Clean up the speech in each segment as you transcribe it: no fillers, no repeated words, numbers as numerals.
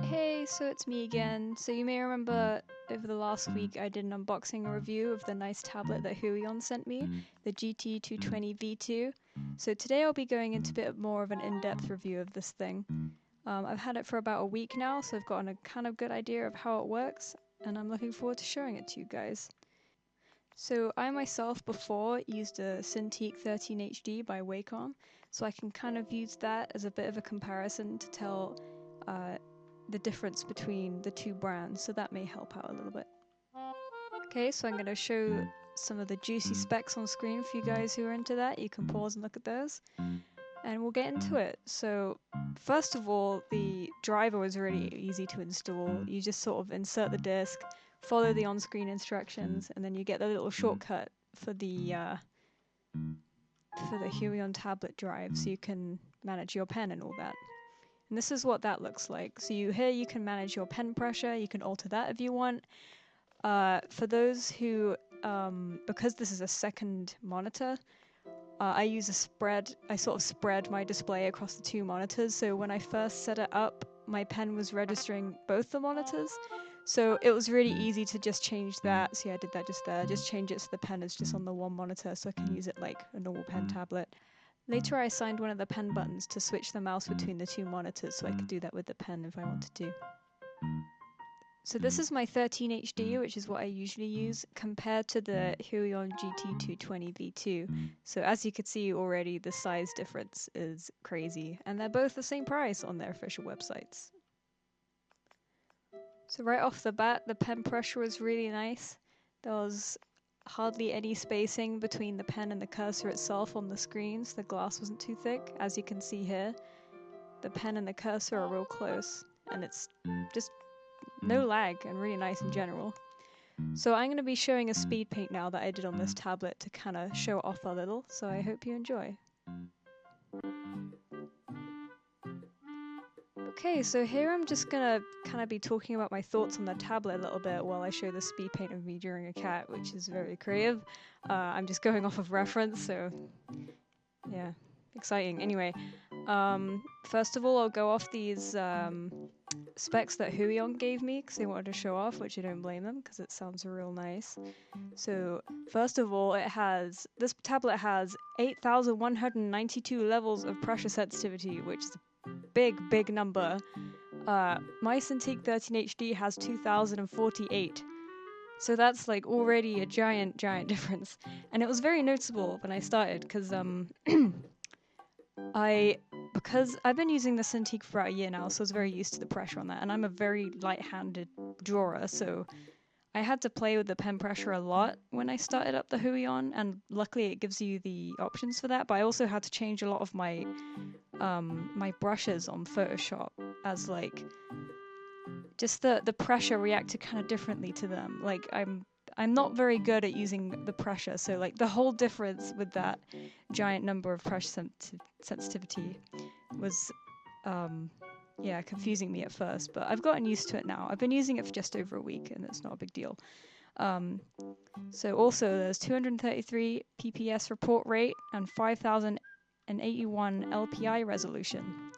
Hey, so it's me again. So you may remember over the last week I did an unboxing review of the nice tablet that Huion sent me, the GT-220 V2. So today I'll be going into a bit more of an in-depth review of this thing. I've had it for about a week now, so I've gotten a kind of good idea of how it works, and I'm looking forward to showing it to you guys. So I myself before used a Cintiq 13HD by Wacom, so I can kind of use that as a bit of a comparison to tell the difference between the two brands, so that may help out a little bit. Okay, so I'm going to show some of the juicy specs on screen for you guys who are into that. You can pause and look at those, and we'll get into it. So first of all, the driver was really easy to install. You just sort of insert the disc, follow the on-screen instructions, and then you get the little shortcut for the Huion tablet drive, so you can manage your pen and all that. And this is what that looks like. So here you can manage your pen pressure. You can alter that if you want. For those who, because this is a second monitor, I use a spread. I sort of spread my display across the two monitors. So when I first set it up, my pen was registering both the monitors. So it was really easy to just change that. See, I did that just there. Just change it so the pen is just on the one monitor, so I can use it like a normal pen tablet. Later I assigned one of the pen buttons to switch the mouse between the two monitors, so I could do that with the pen if I wanted to. So this is my 13HD, which is what I usually use, compared to the Huion GT-220 V2. So as you can see already, the size difference is crazy, and they're both the same price on their official websites. So right off the bat, the pen pressure was really nice. There was hardly any spacing between the pen and the cursor itself on the screens. The glass wasn't too thick. As you can see here, the pen and the cursor are real close, and it's just no lag and really nice in general. So I'm going to be showing a speed paint now that I did on this tablet to kind of show it off a little, so I hope you enjoy. Okay, so here I'm just gonna kind of be talking about my thoughts on the tablet a little bit while I show the speed paint of me drawing a cat, which is very creative. I'm just going off of reference, so yeah, exciting. Anyway, first of all, I'll go off these specs that Huion gave me because they wanted to show off, which I don't blame them because it sounds real nice. So first of all, this tablet has 8,192 levels of pressure sensitivity, which is big number. My Cintiq 13HD has 2048, so that's like already a giant difference, and it was very noticeable when I started because because I've been using the Cintiq for about a year now, so I was very used to the pressure on that, and I'm a very light-handed drawer, so I had to play with the pen pressure a lot when I started up the Huion, and luckily it gives you the options for that, but I also had to change a lot of my my brushes on Photoshop, as like just the pressure reacted kind of differently to them. Like I'm not very good at using the pressure, so like the whole difference with that giant number of pressure sensitivity was yeah, confusing me at first, but I've gotten used to it now. I've been using it for just over a week, and it's not a big deal. So also there's 233 pps report rate and 5081 LPI resolution,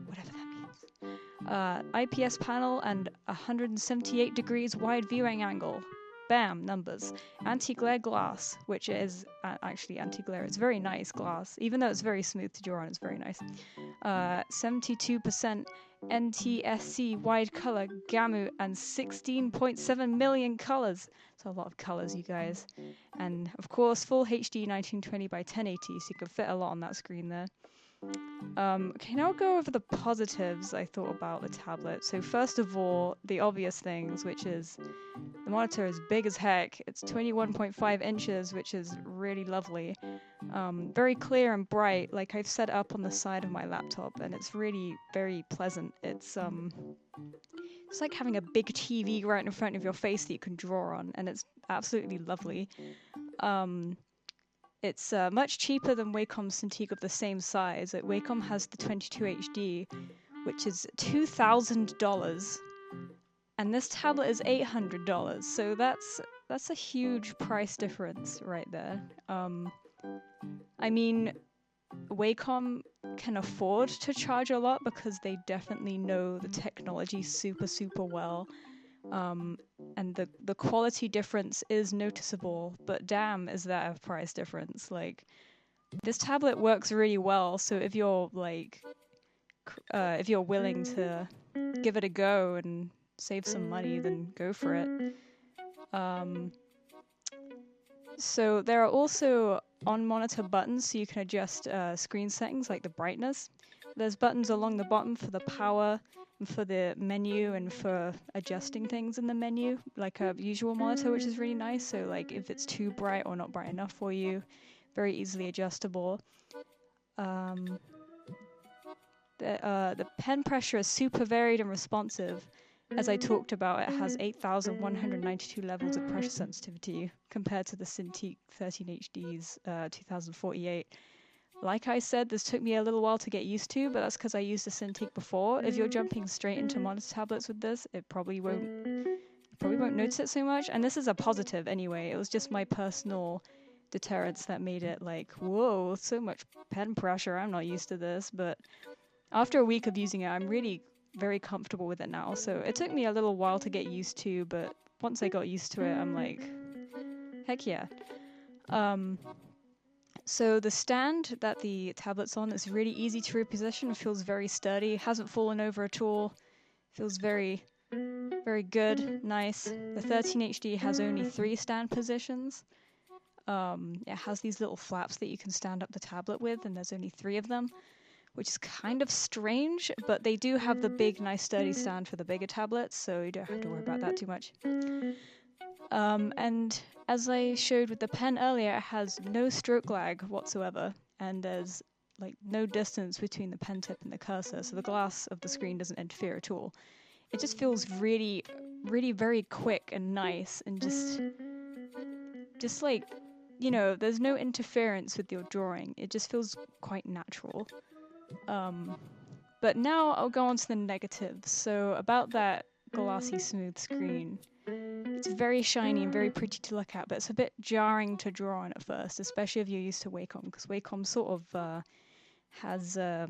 whatever that means. IPS panel and 178 degrees wide viewing angle. Bam, numbers. Anti-glare glass, which is actually anti-glare. It's very nice glass, even though it's very smooth to draw on. It's very nice. 72% NTSC wide color gamut and 16.7 million colors. So a lot of colors, you guys. And of course, full HD 1920 by 1080, so you can fit a lot on that screen there. Okay, now I'll go over the positives I thought about the tablet. So first of all, the obvious things, which is the monitor is big as heck. It's 21.5 inches, which is really lovely. Very clear and bright, like I've set it up on the side of my laptop, and it's really very pleasant. It's like having a big TV right in front of your face that you can draw on, and it's absolutely lovely. It's much cheaper than Wacom's Cintiq of the same size. Like, Wacom has the 22HD, which is $2,000, and this tablet is $800. So that's a huge price difference right there. I mean, Wacom can afford to charge a lot because they definitely know the technology super, super well. And the quality difference is noticeable, but damn, is that a price difference. Like, this tablet works really well, so if you're like, if you're willing to give it a go and save some money, then go for it. So there are also on-monitor buttons, so you can adjust screen settings like the brightness. There's buttons along the bottom for the power, and for the menu, and for adjusting things in the menu, like a usual monitor, which is really nice. So like if it's too bright or not bright enough for you, very easily adjustable. The pen pressure is super varied and responsive. As I talked about, it has 8,192 levels of pressure sensitivity compared to the Cintiq 13HD's 2048. Like I said, this took me a little while to get used to, but that's because I used the Cintiq before. If you're jumping straight into monitor tablets with this, you probably won't notice it so much. And this is a positive anyway. It was just my personal deterrence that made it like, whoa, so much pen pressure. I'm not used to this. But after a week of using it, I'm really very comfortable with it now. So it took me a little while to get used to, but once I got used to it, I'm like, heck yeah. So the stand that the tablet's on is really easy to reposition, feels very sturdy, hasn't fallen over at all, feels very, very good, nice. The 13HD has only 3 stand positions. It has these little flaps that you can stand up the tablet with, and there's only 3 of them, which is kind of strange, but they do have the big, nice, sturdy stand for the bigger tablets, so you don't have to worry about that too much. And as I showed with the pen earlier, it has no stroke lag whatsoever, and there's like no distance between the pen tip and the cursor, so the glass of the screen doesn't interfere at all. It just feels really, really very quick and nice, and just like, you know, there's no interference with your drawing. It just feels quite natural. But now I'll go on to the negatives. So about that glossy smooth screen, it's very shiny and very pretty to look at, but it's a bit jarring to draw on at first, especially if you're used to Wacom, because Wacom sort of has a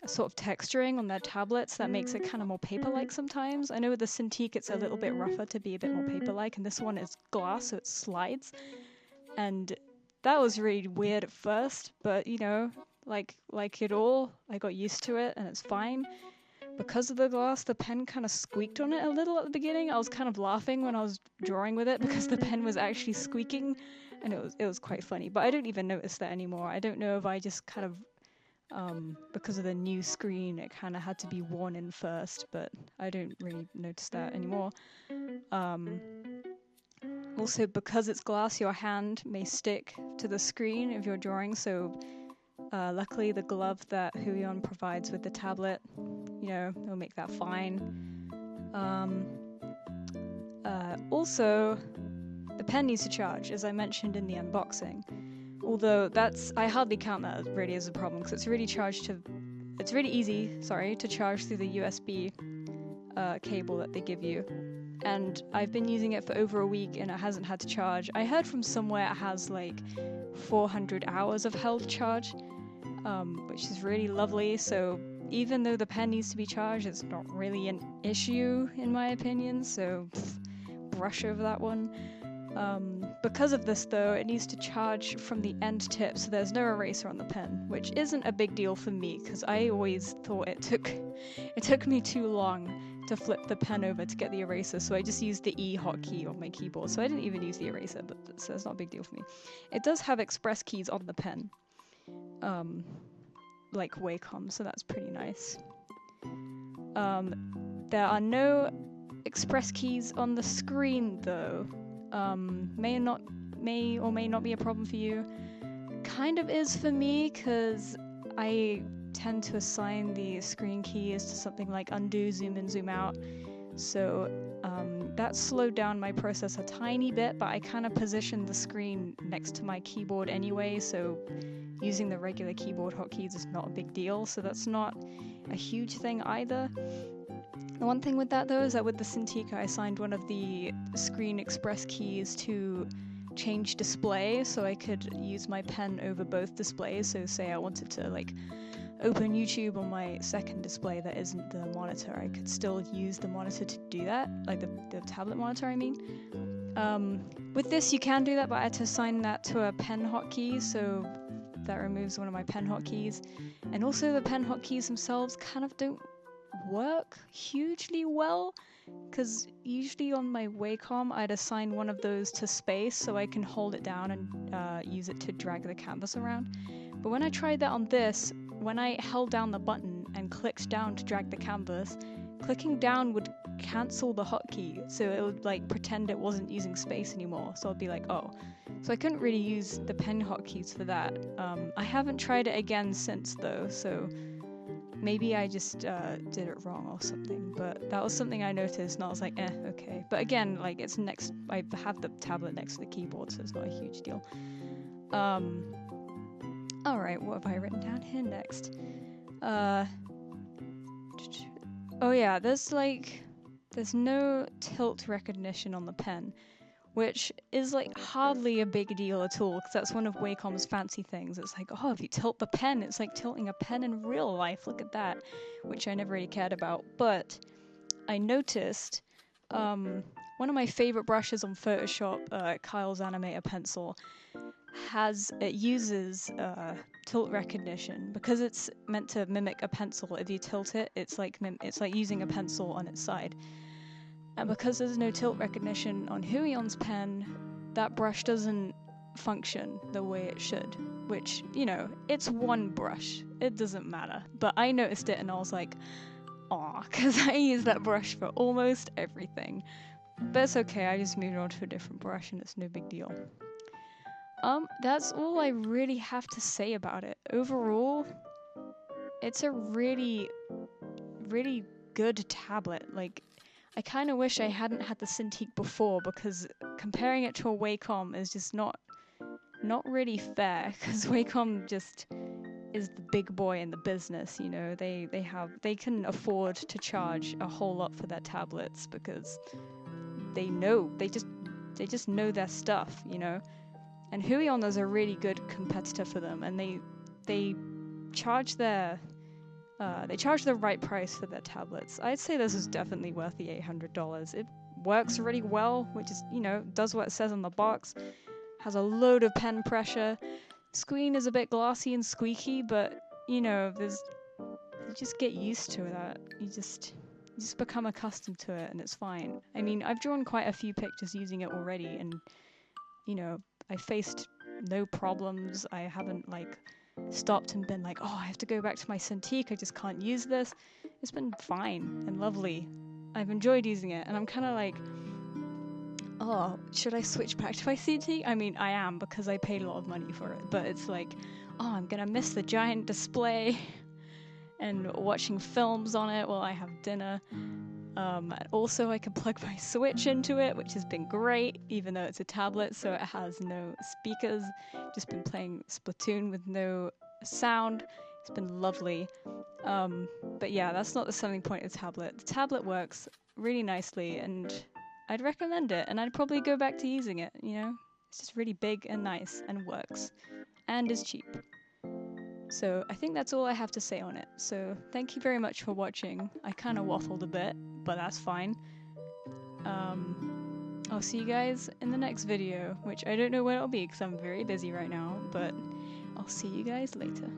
sort of texturing on their tablets that makes it kind of more paper-like sometimes. I know with the Cintiq it's a little bit rougher to be a bit more paper-like, and this one is glass, so it slides. And that was really weird at first, but you know, like it all, I got used to it and it's fine. Because of the glass, the pen kind of squeaked on it a little at the beginning. I was kind of laughing when I was drawing with it because the pen was actually squeaking, and it was quite funny. But I don't even notice that anymore. I don't know if I just kind of, because of the new screen, it kind of had to be worn in first, but I don't really notice that anymore. Also, because it's glass, your hand may stick to the screen if you're drawing, so luckily the glove that Huion provides with the tablet, you know, it'll make that fine. Also, the pen needs to charge, as I mentioned in the unboxing. Although I hardly count that really as a problem, because it's really easy, to charge through the USB cable that they give you. And I've been using it for over a week and it hasn't had to charge. I heard from somewhere it has like 400 hours of held charge, which is really lovely. So even though the pen needs to be charged, it's not really an issue in my opinion, so brush over that one. Because of this though, it needs to charge from the end tip, so there's no eraser on the pen, which isn't a big deal for me, because I always thought it took me too long to flip the pen over to get the eraser, so I just used the E hotkey on my keyboard, so I didn't even use the eraser, but so it's not a big deal for me. It does have express keys on the pen, like Wacom, so that's pretty nice. There are no express keys on the screen though. May or may not be a problem for you. Kind of is for me, because I tend to assign the screen keys to something like undo, zoom in, zoom out. So that slowed down my process a tiny bit, but I kind of positioned the screen next to my keyboard anyway, so using the regular keyboard hotkeys is not a big deal, so that's not a huge thing either. The one thing with that though is that with the Cintiq I assigned one of the screen express keys to change display, so I could use my pen over both displays. So say I wanted to like open YouTube on my second display that isn't the monitor, I could still use the monitor to do that, like the tablet monitor, I mean. With this you can do that, but I had to assign that to a pen hotkey, so that removes one of my pen hotkeys. And also the pen hotkeys themselves kind of don't work hugely well, because usually on my Wacom I'd assign one of those to space so I can hold it down and use it to drag the canvas around. But when I tried that on this, when I held down the button and clicked down to drag the canvas, clicking down would cancel the hotkey, so it would like pretend it wasn't using space anymore, so I'd be like, oh. So I couldn't really use the pen hotkeys for that. I haven't tried it again since though, so maybe I just did it wrong or something, but that was something I noticed and I was like, okay. But again, like it's next, I have the tablet next to the keyboard, so it's not a huge deal. Alright, what have I written down here next? Oh yeah, there's no tilt recognition on the pen, which is like hardly a big deal at all, because that's one of Wacom's fancy things. It's like, oh, if you tilt the pen, it's like tilting a pen in real life, look at that, which I never really cared about. But I noticed one of my favorite brushes on Photoshop, Kyle's Animator Pencil, uses tilt recognition because it's meant to mimic a pencil. If you tilt it, it's like using a pencil on its side. And because there's no tilt recognition on Huion's pen, that brush doesn't function the way it should. Which, you know, it's one brush. It doesn't matter. But I noticed it and I was like, aw, because I use that brush for almost everything. But it's okay, I just moved on to a different brush and it's no big deal. That's all I really have to say about it. Overall, it's a really, really good tablet. Like, I kind of wish I hadn't had the Cintiq before, because comparing it to a Wacom is just not really fair, because Wacom just is the big boy in the business, you know. They can afford to charge a whole lot for their tablets because they just know their stuff, you know. And Huion is a really good competitor for them, and they charge the right price for their tablets. I'd say this is definitely worth the $800. It works really well, which is, you know, does what it says on the box. Has a load of pen pressure. Screen is a bit glossy and squeaky, but you know, you just get used to that. You just become accustomed to it, and it's fine. I mean, I've drawn quite a few pictures using it already, and you know, I faced no problems. I haven't like stopped and been like, oh, I have to go back to my Cintiq, I just can't use this. It's been fine and lovely. I've enjoyed using it, and I'm kind of like, oh, should I switch back to my Cintiq? I mean, I am, because I paid a lot of money for it, but it's like, oh, I'm gonna miss the giant display and watching films on it while I have dinner. And also I can plug my Switch into it, which has been great, even though it's a tablet, so it has no speakers. Just been playing Splatoon with no sound. It's been lovely. But yeah, that's not the selling point of the tablet. The tablet works really nicely, and I'd recommend it, and I'd probably go back to using it, you know? It's just really big and nice and works, and is cheap. So I think that's all I have to say on it. So thank you very much for watching. I kind of waffled a bit, but that's fine. I'll see you guys in the next video, which I don't know when it'll be because I'm very busy right now, but I'll see you guys later.